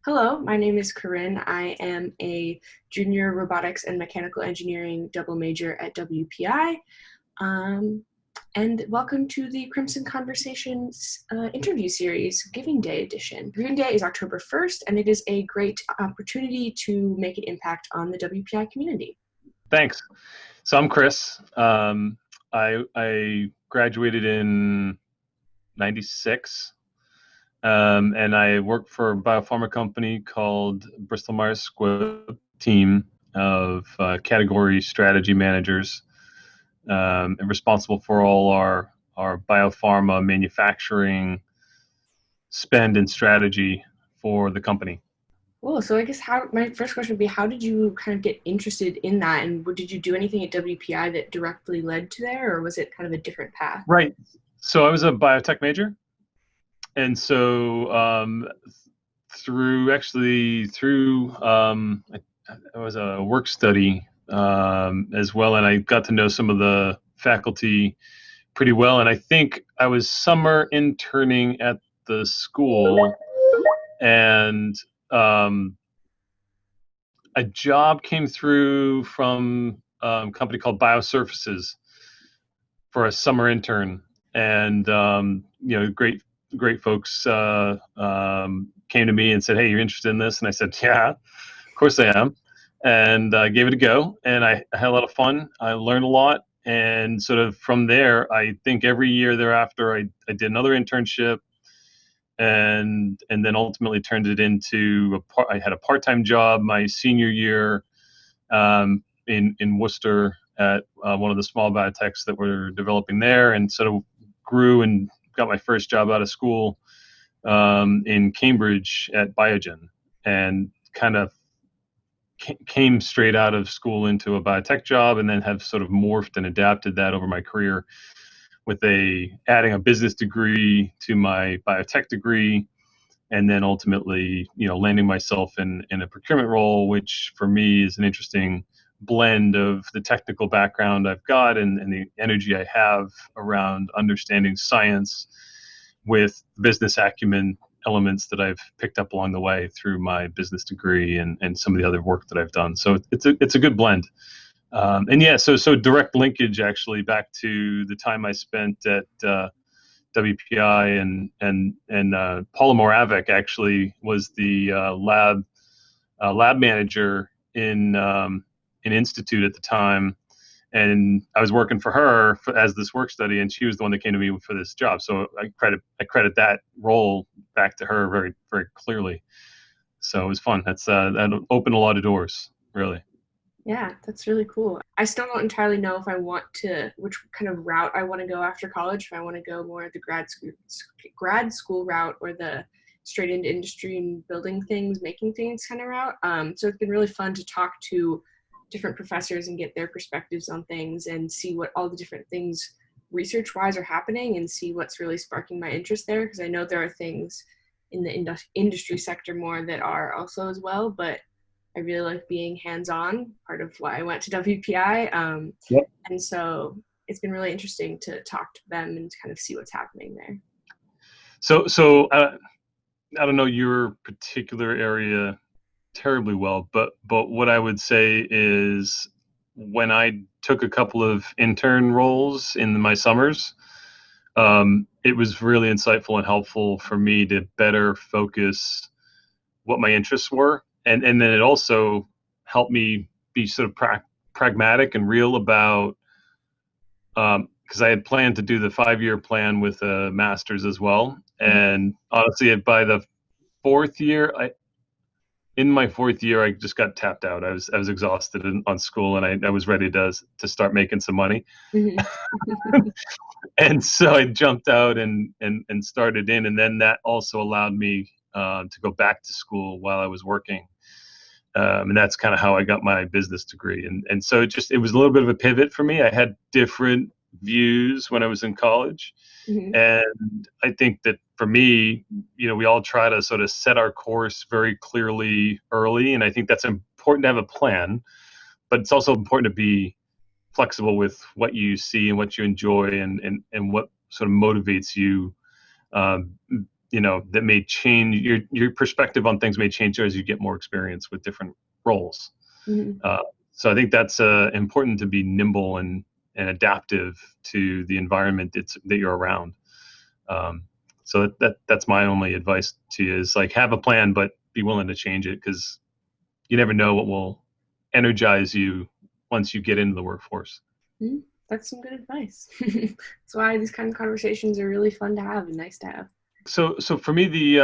Hello, my name is Corinne. I am a junior robotics and mechanical engineering double major at WPI. Um, and welcome to the Crimson Conversations interview series, Giving Day edition. Giving Day is October 1st, and it is a great opportunity to make an impact on the WPI community. Thanks. So I'm Chris. I graduated in '96, and I worked for a biopharma company called Bristol Myers Squibb, team of category strategy managers, and responsible for all our biopharma manufacturing spend and strategy for the company. Well, so I guess my first question would be, how did you kind of get interested in that, and did you do anything at WPI that directly led to there, or was it kind of a different path? Right. So I was a biotech major, and so I was a work study as well, and I got to know some of the faculty pretty well. And I think I was summer interning at the school, and um, a job came through from a company called Biosurfaces for a summer intern, and great folks came to me and said, "Hey, you're interested in this?" And I said, "Yeah, of course I am," and gave it a go. And I had a lot of fun. I learned a lot, and sort of from there, I think every year thereafter, I did another internship, and then ultimately turned it into I had a part-time job my senior year in Worcester at one of the small biotechs that we're developing there, and sort of grew and got my first job out of school in Cambridge at Biogen, and kind of came straight out of school into a biotech job, and then have sort of morphed and adapted that over my career with adding a business degree to my biotech degree, and then ultimately, landing myself in a procurement role, which for me is an interesting blend of the technical background I've got and the energy I have around understanding science with business acumen elements that I've picked up along the way through my business degree and some of the other work that I've done. So it's a good blend. And yeah, so direct linkage actually back to the time I spent at WPI, and Paula Moravec actually was the lab manager in Institute at the time, and I was working for her as this work study, and she was the one that came to me for this job. So I credit that role back to her very, very clearly. So it was fun. That opened a lot of doors, really. Yeah, that's really cool. I still don't entirely know if I want which kind of route I want to go after college. If I want to go more the grad school route, or the straight into industry and building things, making things kind of route. So it's been really fun to talk to different professors and get their perspectives on things and see what all the different things research wise are happening, and see what's really sparking my interest there. Because I know there are things in the industry sector more that are also as well, but I really like being hands-on, part of why I went to WPI. Yep. And so it's been really interesting to talk to them and kind of see what's happening there. So I don't know your particular area terribly well, but what I would say is when I took a couple of intern roles in my summers, it was really insightful and helpful for me to better focus what my interests were, and then it also helped me be sort of pragmatic and real about, because I had planned to do the 5-year plan with a master's as well, and honestly, by the fourth year, in my fourth year, I just got tapped out. I was exhausted on school, and I was ready to start making some money. Mm-hmm. And so I jumped out and started in, and then that also allowed me to go back to school while I was working. And that's kind of how I got my business degree. And so it was a little bit of a pivot for me. I had different views when I was in college. Mm-hmm. And I think that for me, we all try to sort of set our course very clearly early. And I think that's important to have a plan, but it's also important to be flexible with what you see and what you enjoy, and what sort of motivates you, that may change your perspective on things may change as you get more experience with different roles. Mhm. So I think that's important to be nimble and adaptive to the environment that you're around. So that's my only advice to you is like have a plan, but be willing to change it because you never know what will energize you once you get into the workforce. Mhm. That's some good advice. That's why these kind of conversations are really fun to have and nice to have. So for me,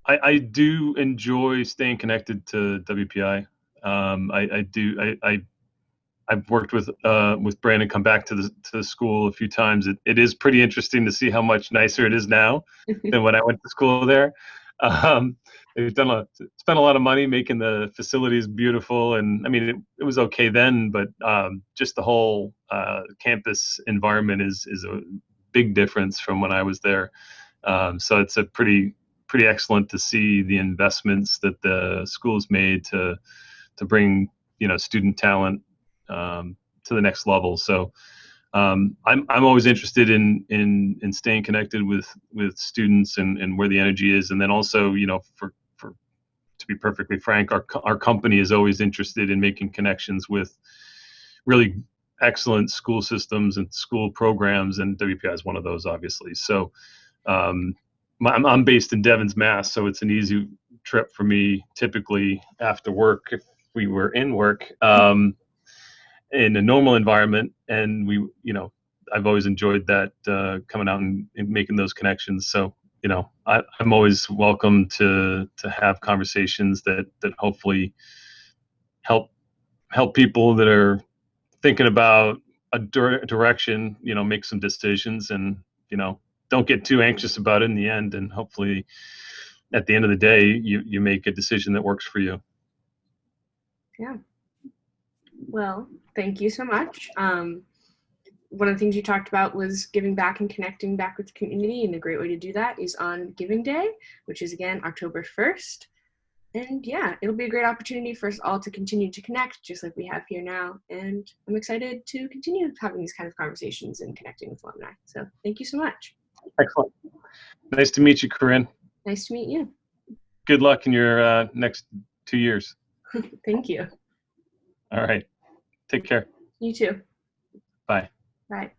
I do enjoy staying connected to WPI. I do. I've worked with Brandon, come back to the school a few times. It is pretty interesting to see how much nicer it is now than when I went to school there. They've spent a lot of money making the facilities beautiful, and I mean it was okay then, but just the whole campus environment is a big difference from when I was there. So it's a pretty excellent to see the investments that the schools made to bring student talent to the next level. So I'm always interested in staying connected with students and where the energy is, and then also for to be perfectly frank, our company is always interested in making connections with really excellent school systems and school programs, and WPI is one of those, obviously. So I'm based in Devens, Mass, so it's an easy trip for me typically after work if we were in work. In a normal environment, and I've always enjoyed that coming out and making those connections. So I'm always welcome to have conversations that hopefully help people that are thinking about a direction, make some decisions, and don't get too anxious about it in the end, and hopefully at the end of the day you make a decision that works for you. Yeah. Well, thank you so much. One of the things you talked about was giving back and connecting back with the community, and a great way to do that is on Giving Day, which is again October 1st. And yeah, it'll be a great opportunity for us all to continue to connect just like we have here now. And I'm excited to continue having these kind of conversations and connecting with alumni. So thank you so much. Excellent. Nice to meet you, Corinne. Nice to meet you. Good luck in your next 2 years. Thank you. All right. Take care. You too. Bye. Bye.